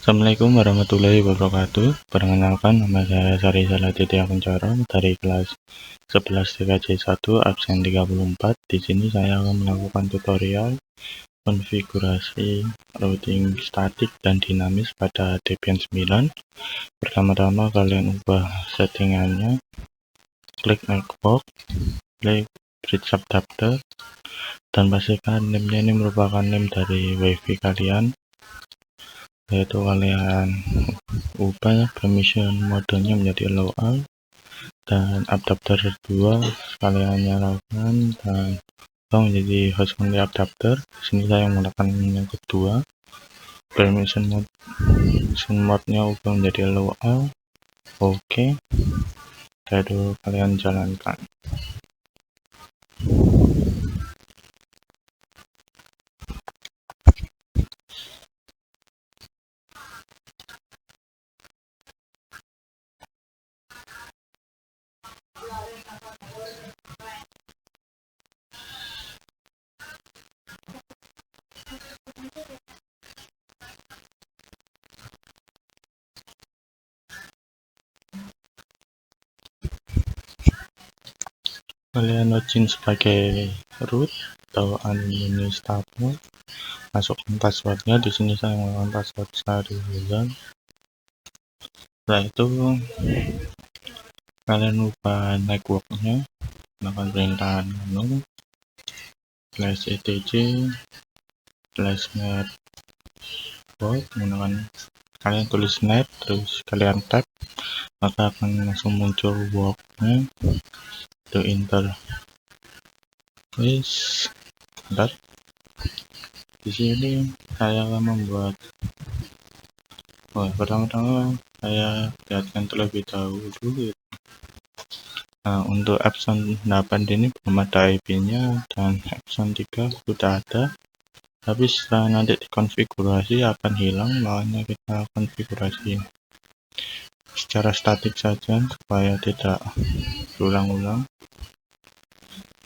Assalamualaikum warahmatullahi wabarakatuh. Perkenalkan, nama saya Sari Saladitya Kuncoro dari kelas 11 TKJ 1 absen 34. Di sini saya akan melakukan tutorial konfigurasi routing statik dan dinamis pada Debian 9. Pertama-tama kalian ubah settingannya, klik network, klik bridge adapter, dan pastikan name-nya ini merupakan name dari WiFi kalian, yaitu kalian ubah permission modenya menjadi allow all, dan adapter 2 kalian nyalakan dan menjadi host only adapter. Sini saya menggunakan yang kedua, permission mode-nya ubah menjadi allow all. Oke, lalu kalian jalankan. Kalian login sebagai root atau administrator, masukkan passwordnya. Di sini saya menggunakan password Sarihulan. Setelah itu kalian ubah networknya, melakukan perintah nano /etc /network, menggunakan kalian tulis net terus kalian tab, maka akan langsung muncul worknya. To enter please. Bentar, di sini saya akan membuat pertama-tama saya lihatkan terlebih dahulu. Nah, untuk Epson 8 ini belum ada IP-nya, dan Epson 3 sudah ada, tapi setelah nanti dikonfigurasi akan hilang, makanya kita konfigurasi secara statik saja supaya tidak berulang-ulang.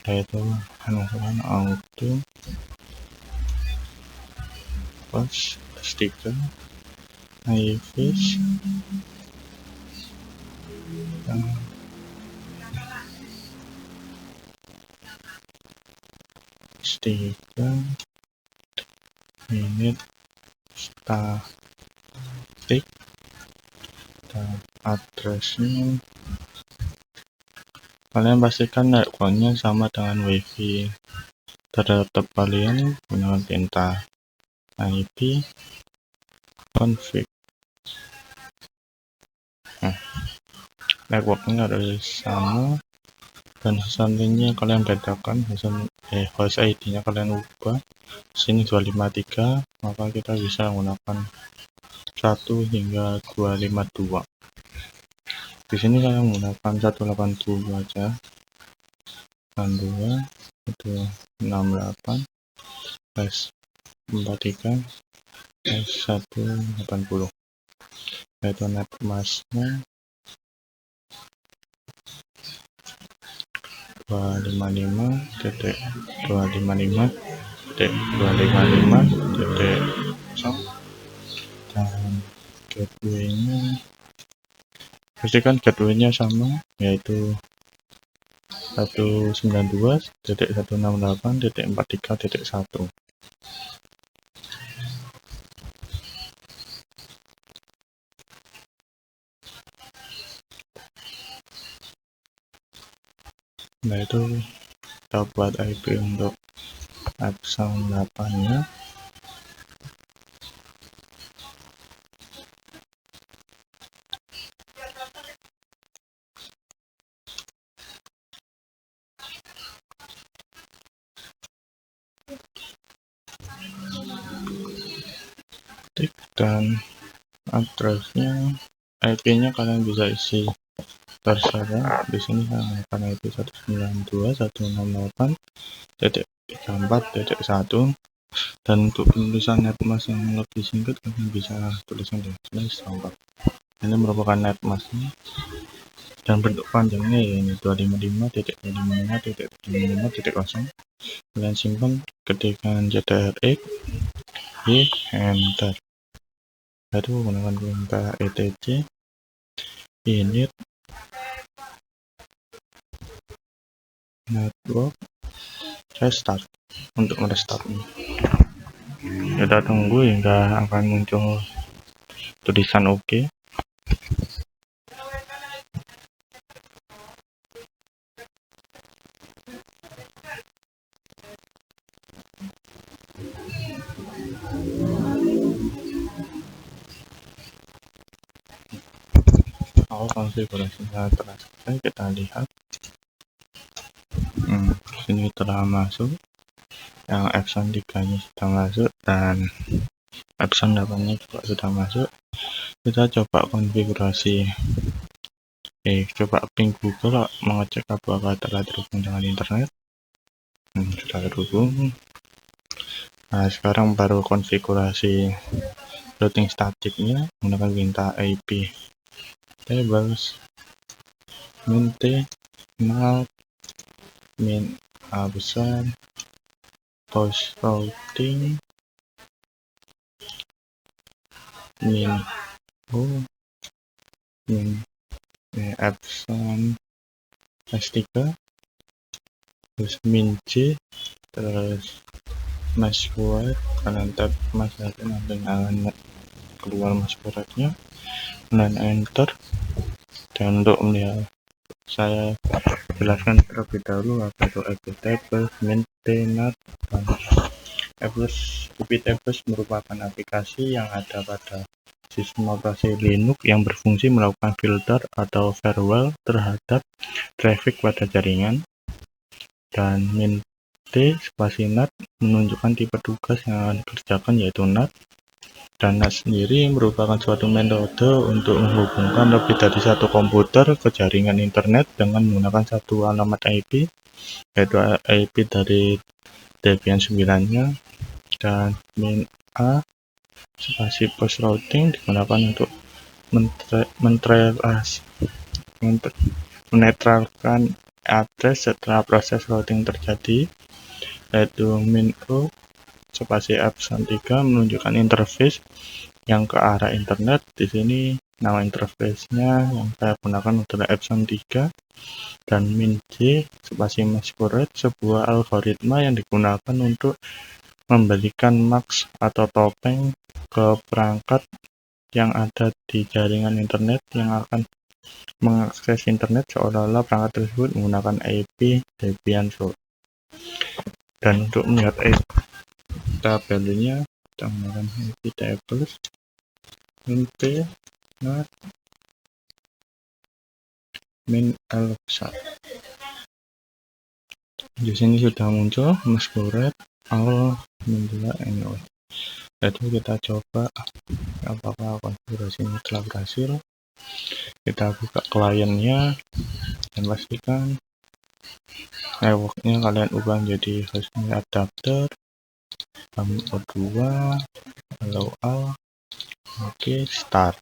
Yaitu masukkan auto post stiker iFish stiker init statik, dan addressnya kalian pastikan networknya sama dengan WiFi terdekat kalian menggunakan perintah IP config. Networknya harus sama, dan selanjutnya kalian bedakan host ID nya kalian ubah. Sini 253, maka kita bisa menggunakan 1 hingga 252. Di sini saya menggunakan 182 aja, dan 2 itu 68 /43 /180, yaitu netmasknya 255.255.255.0, dan gateway-nya pastikan gateway-nya sama, yaitu 192.168.43.1. Nah, itu kita buat IP untuk Epson 8-nya. Dan addressnya, IP-nya kalian bisa isi terserah. Di sini saya menggunakan IP 192.168.34.1, dan untuk penulisan netmask yang lebih singkat kalian bisa tuliskan di sini /. Ini merupakan netmasknya, dan bentuk panjangnya ini 255.255.255.0. Kalian simpan, ketikkan ctrl+X, Y, enter. yaitu menggunakan perintah etc init network restart untuk merestartnya. Kita tunggu hingga akan muncul tulisan OK. Konfigurasinya telah selesai, kita lihat. Sini telah masuk, yang Epson 3 nya sudah masuk dan Epson 8 nya juga sudah masuk. Kita coba konfigurasi, coba ping Google mengecek apakah telah terhubung dengan internet. Sudah terhubung. Nah, sekarang baru konfigurasi routing statiknya menggunakan perintah IP tables min t not min a besar post routing min o min Epson S3 terus min c terus password, kalian tap password dengan keluar passwordnya dan enter. Dan untuk melihat, saya jelaskan terlebih dahulu apa itu iptables, maintenance, dan iptables merupakan aplikasi yang ada pada sistem operasi Linux yang berfungsi melakukan filter atau firewall terhadap traffic pada jaringan. Dan min t spasi NAT menunjukkan tipe tugas yang akan dikerjakan, yaitu NAT. Dan NAT sendiri merupakan suatu metode untuk menghubungkan lebih dari satu komputer ke jaringan internet dengan menggunakan satu alamat IP, yaitu IP dari Debian 9-nya. Dan min a spasi post routing digunakan untuk menetralkan address setelah proses routing terjadi, yaitu min o spasi Epson 3 menunjukkan interface yang ke arah internet. Di sini nama interface-nya yang saya gunakan adalah Epson 3. Dan min j spasi masquerade sebuah algoritma yang digunakan untuk memberikan mask atau topeng ke perangkat yang ada di jaringan internet yang akan mengakses internet, seolah-olah perangkat tersebut menggunakan IP Debian root. Dan untuk melihat tabelnya, kita menggunakan IP tables min p not min l besar. Di sini sudah muncul masquerade all min 2 anyway. Jadi kita coba apakah konfigurasi ini telah berhasil. Kita buka kliennya dan pastikan networknya kalian ubah menjadi hostnya adapter O2 allow all. Oke, start.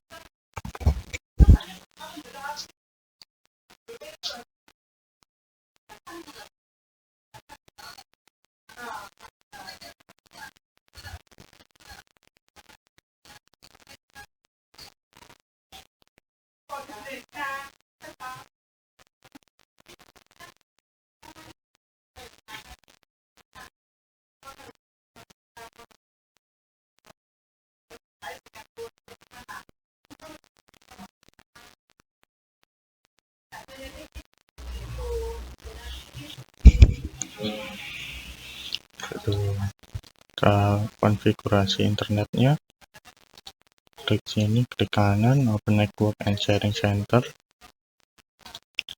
Ke konfigurasi internetnya, klik sini, klik kanan, open network and sharing center,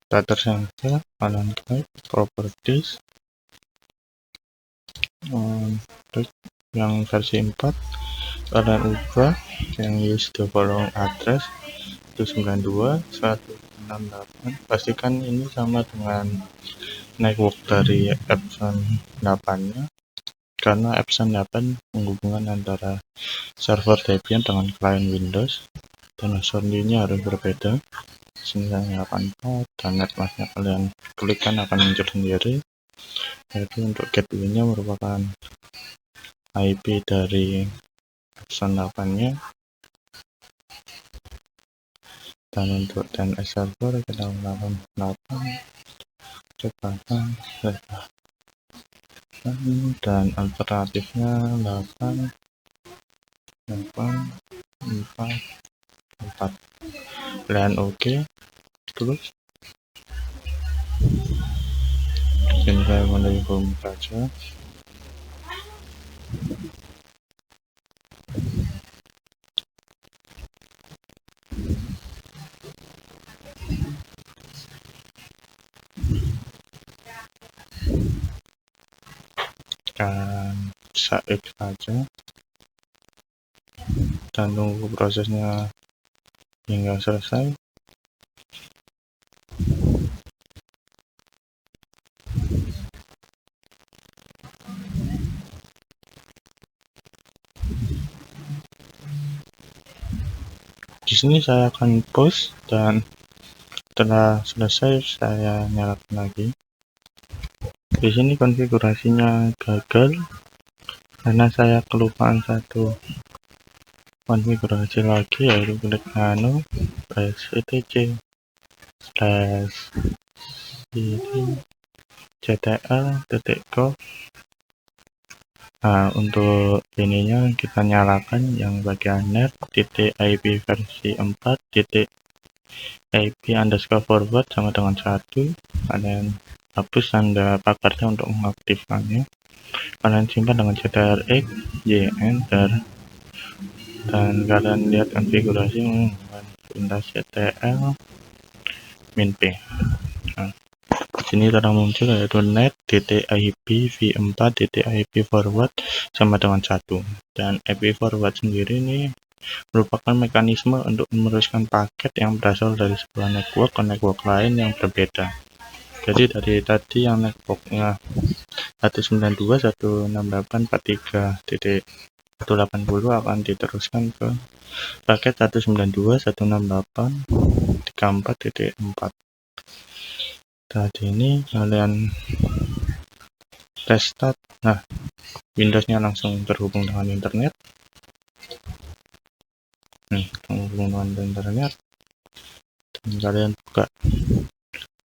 data center, kalian klik properties, klik yang versi 4, kalian ubah yang use the following address 192.168. Pastikan ini sama dengan network dari Epson 8-nya, karena Epson 8 menghubungkan antara server Debian dengan klien Windows, dan host-nya harus berbeda. Sini saya 84 dan netmasknya kalian klikkan akan muncul sendiri. Yaitu untuk gateway-nya merupakan IP dari Epson 8-nya, Dan untuk DNS server kita menggunakan 8 kecepatan dan alternatifnya 8 4 4. Dan oke, terus ini saya menuju home saja. Dan save saja dan tunggu prosesnya hingga selesai. Di sini saya akan post dan setelah selesai saya nyalakan lagi. Di sini konfigurasinya gagal karena saya kelupaan satu konfigurasi lagi, yaitu klik nano etc /ctl.gov. Nah, untuk ininya kita nyalakan yang bagian net.ip versi 4.ip_forward sama dengan 1. Kalian hapus tanda pakarnya untuk mengaktifkannya. Kalian simpan dengan ctrl+x, y, enter, dan kalian lihat konfigurasi menggunakan perintah ctl-p. Nah, sini telah muncul yaitu net.ip v4.ip forward sama dengan 1. Dan ip forward sendiri ini merupakan mekanisme untuk meneruskan paket yang berasal dari sebuah network ke network lain yang berbeda. Jadi dari tadi yang networknya 192.168.43.180 akan diteruskan ke paket 192.168.34.4. Saat ini kalian restart. Nah, Windowsnya langsung terhubung dengan internet. Terhubung dengan internet. Dan kalian buka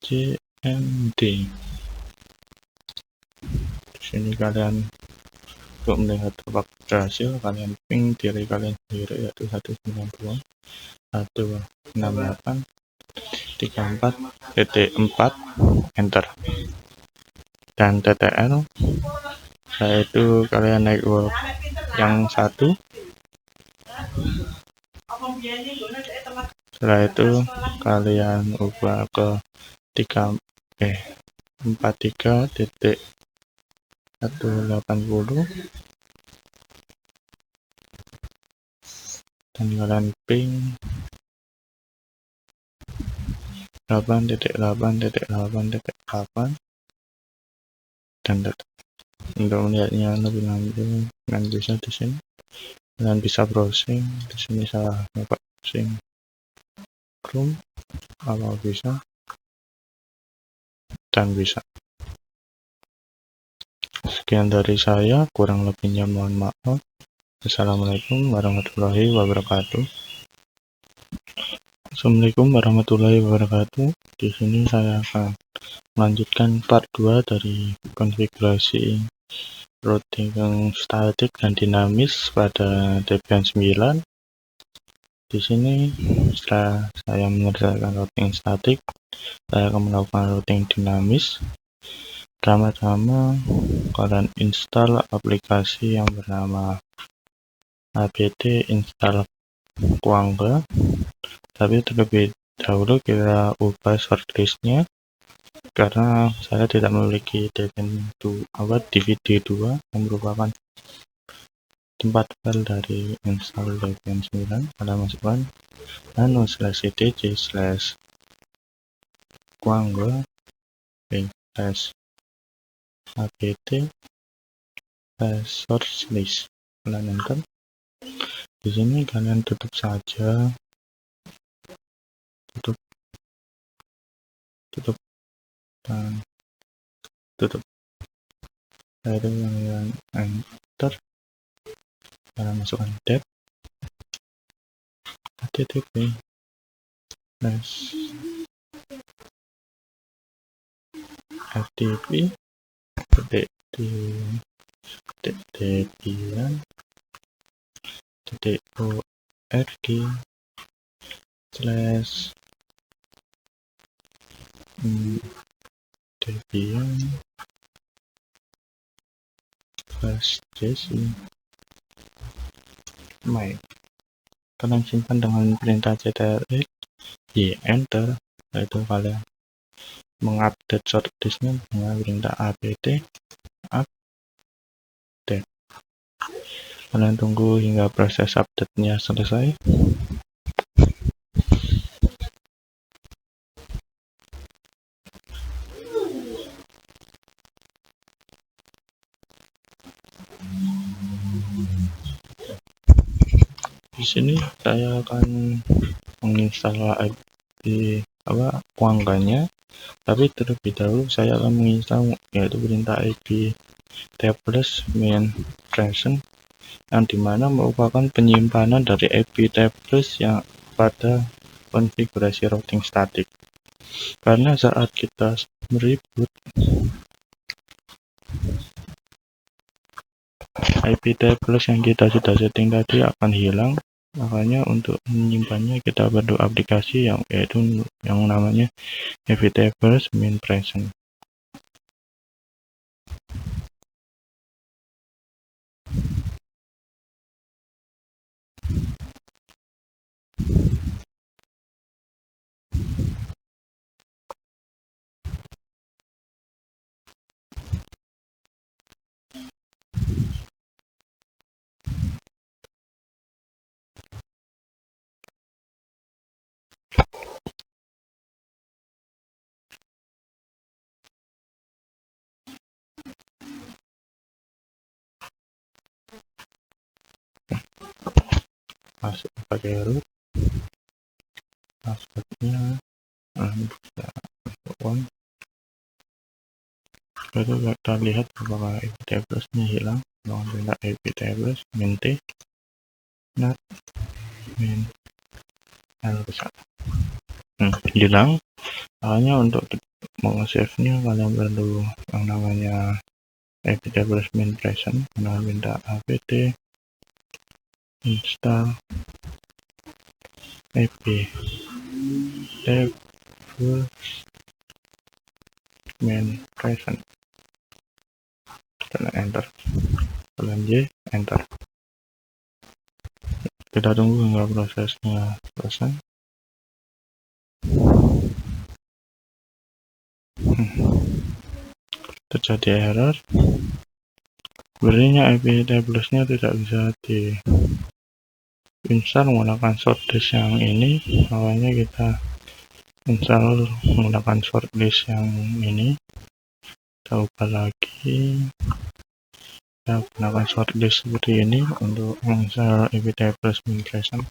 CMD. Di sini kalian untuk melihat apakah berhasil, kalian ping diri kalian sendiri yaitu 192.168.34.4, enter. Dan TTL yaitu kalian network yang satu. Setelah itu kalian ubah ke 43.180 dan kalian ping 8.8.8.8 dan untuk melihatnya lebih lanjut kalian bisa di sini. Kalian bisa browsing di sini. Saya buka browsing Chrome kalau bisa dan bisa. Sekian dari saya, kurang lebihnya mohon maaf. Assalamualaikum warahmatullahi wabarakatuh. Assalamualaikum warahmatullahi wabarakatuh. Di sini saya akan melanjutkan part 2 dari konfigurasi routing statik dan dinamis pada Debian 9. Di sini setelah saya menyelesaikan routing statik, saya akan melakukan routing dinamis. Pertama-tama kalian install aplikasi yang bernama apt install Quangga. Tapi terlebih dahulu kita ubah shortlistnya karena saya tidak memiliki DVD 2 yang merupakan tempat file dari install Debian 9. Kalian masukkan nano/etc/quangga apt/source list. Kalian enter. Di sini kalian tutup saja, tutup dan tutup. Lalu kalian enter. Kalian masukkan tab http slash ftp titik debian titik org slash debian slash json my. Kalian simpan dengan perintah ctrl y enter, yaitu kalian mengupdate shortlistnya dengan perintah apt update. Kalian tunggu hingga proses update-nya selesai. Di sini saya akan menginstal Quangga-nya, tapi terlebih dahulu saya akan menginstal yaitu perintah iptables main present, yang dimana merupakan penyimpanan dari iptables yang pada konfigurasi routing statik. Karena saat kita mereboot iptables yang kita sudah setting tadi akan hilang, makanya untuk menyimpannya kita perlu aplikasi yaitu yang namanya iptables main present. Masuk pakai root, passwordnya bisa on. Lalu kita lihat apakah iptables-nya hilang dengan perintah iptables main not main besar. Hilang. Makanya untuk meng-save-nya kalian perlu yang namanya iptables main present dengan perintah apt install iptables main present dan enter, kalian Y enter. Kita tunggu hingga prosesnya selesai. Terjadi error, sebenarnya iptables-nya tidak bisa diinstal menggunakan shortlist yang ini, makanya kita install menggunakan shortlist yang ini. Kita ubah lagi, kita gunakan shortlist seperti ini untuk menginstal iptables main present.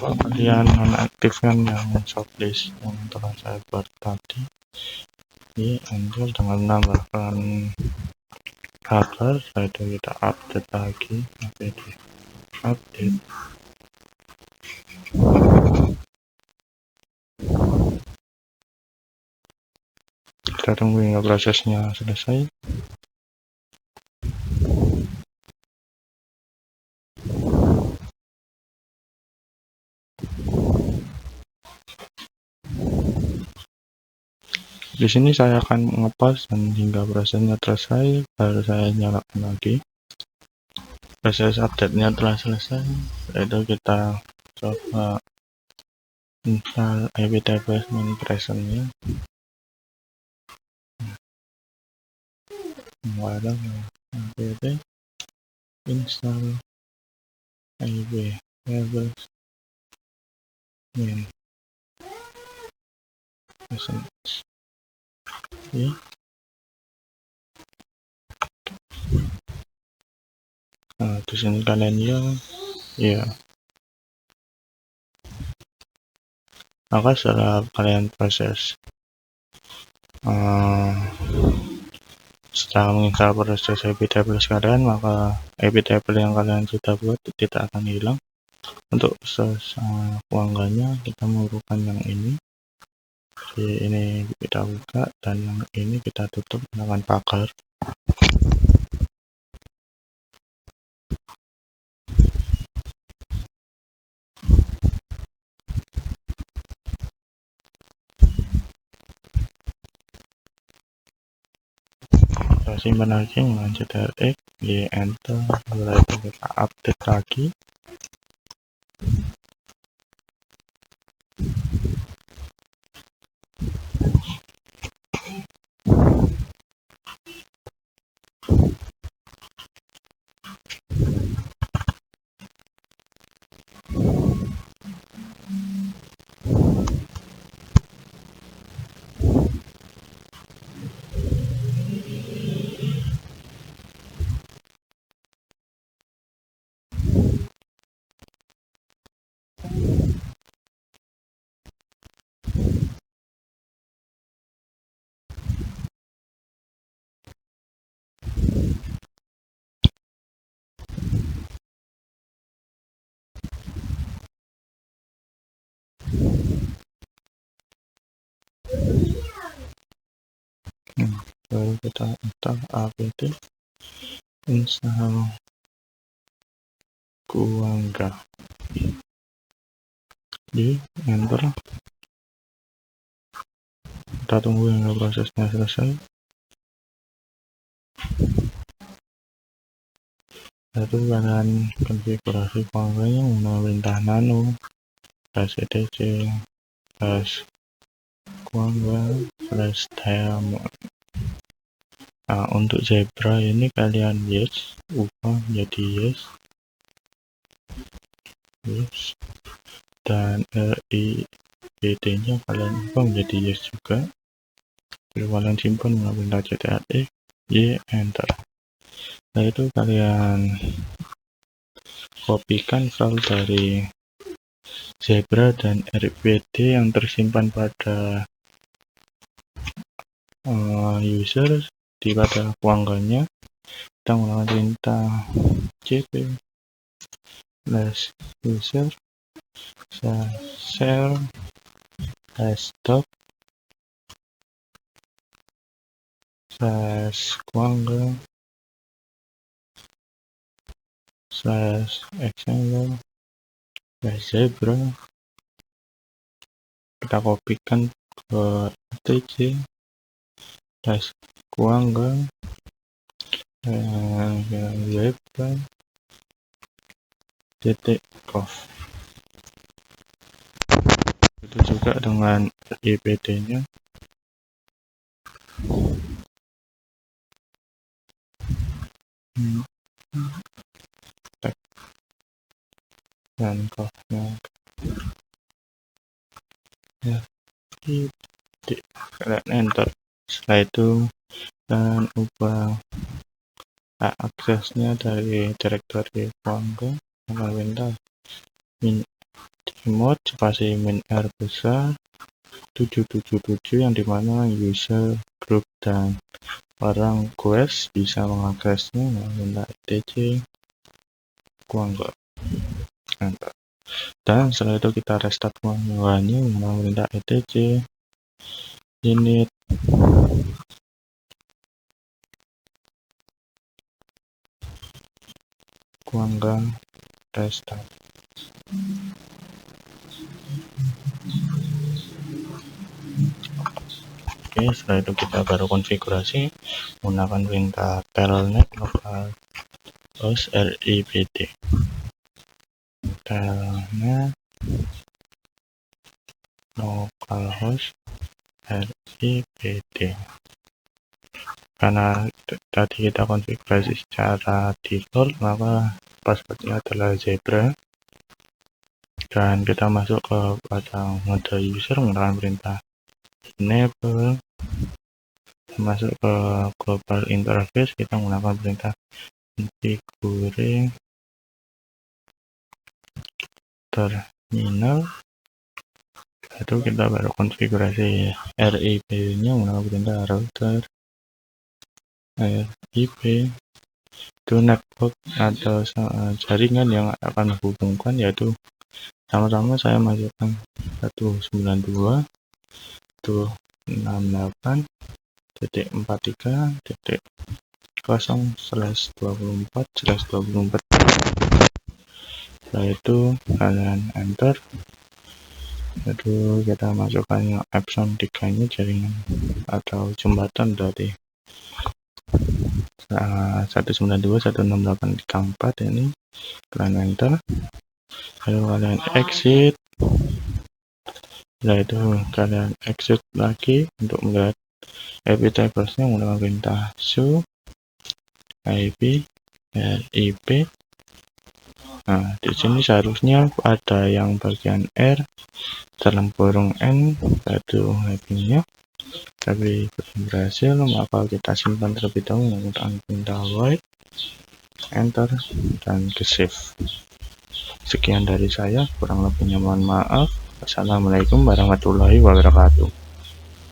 Kalian nonaktifkan yang shortlist yang telah saya buat tadi, ini enter dengan menambahkan cover, setelah itu kita update lagi, update. Kita tunggu hingga prosesnya selesai. Di sini saya akan ngepas dan hingga prosesnya selesai, baru saya nyalakan lagi. Proses update-nya telah selesai, itu kita coba install iptables main present-nya. Wadah, apt install iptables main present. Ya. Nah, di sini kalian ya. Maka setelah kalian proses setelah menginstal proses iptables kalian, maka iptable yang kalian sudah buat tidak akan hilang. Untuk proses kewangganya kita memerlukan yang ini. Jadi ini kita buka dan yang ini kita tutup dengan pagar. Kita simpan lagi dengan ctrl+X, di enter, setelah itu kita update lagi. Baru kita install apt install Kuangga, di enter. Kita tunggu hingga prosesnya selesai. Lalu kalian konfigurasi Kuangganya menggunakan perintah nano /etc /Kuangga/diamond. Nah, untuk zebra ini kalian yes, ubah menjadi yes, dan RIBT nya kalian ubah menjadi yes juga. Lalu kalian simpan dengan perintah ctrl+X, Y, enter. Nah, itu kalian kopikan file dari zebra dan RIBT yang tersimpan pada user di pada Kuangganya. Kita menggunakan perintah cp /user share desktop /Kuangga /example /zebra. Kita kopikan ke etc /Kuangga zebra .conf. Itu juga dengan IPT nya. Dan cofnya ya, kalian enter. Setelah itu dan ubah aksesnya dari direktori Kuangga dengan perintah min-mode spasi -r besar 777 yang dimana user, group, dan Orang quest bisa mengaksesnya minta etc Kuangga. Dan setelah itu kita restart Kuangganya minta etc init Kuangga restart. Oke, setelah itu kita baru konfigurasi menggunakan perintah telnet localhost ript. Telnet localhost ript. Karena tadi kita konfigurasi secara default, maka passwordnya adalah zebra. Dan kita masuk ke pada mode user menggunakan perintah enable. Masuk ke global interface, kita menggunakan perintah configure terminal. Itu kita baru konfigurasi RIP nya menggunakan perintah router RIP itu network atau jaringan yang akan menghubungkan, yaitu sama-sama saya masukkan 192.43.0/24/24. Setelah itu kalian enter, lalu kita masukkan yang epson 3 nya jaringan atau jembatan dari 192.168.4 ini. Kalian enter, lalu kalian exit. Setelah itu kalian exit lagi untuk melihat IP tablesnya menggunakan perintah show IP RIP. Nah, di sini seharusnya ada yang bagian R dalam kurung N satu IP-nya, tapi belum berhasil, maka kita simpan terlebih dahulu menggunakan perintah void enter dan ke save. Sekian dari saya, kurang lebihnya mohon maaf. Wassalamualaikum warahmatullahi wabarakatuh.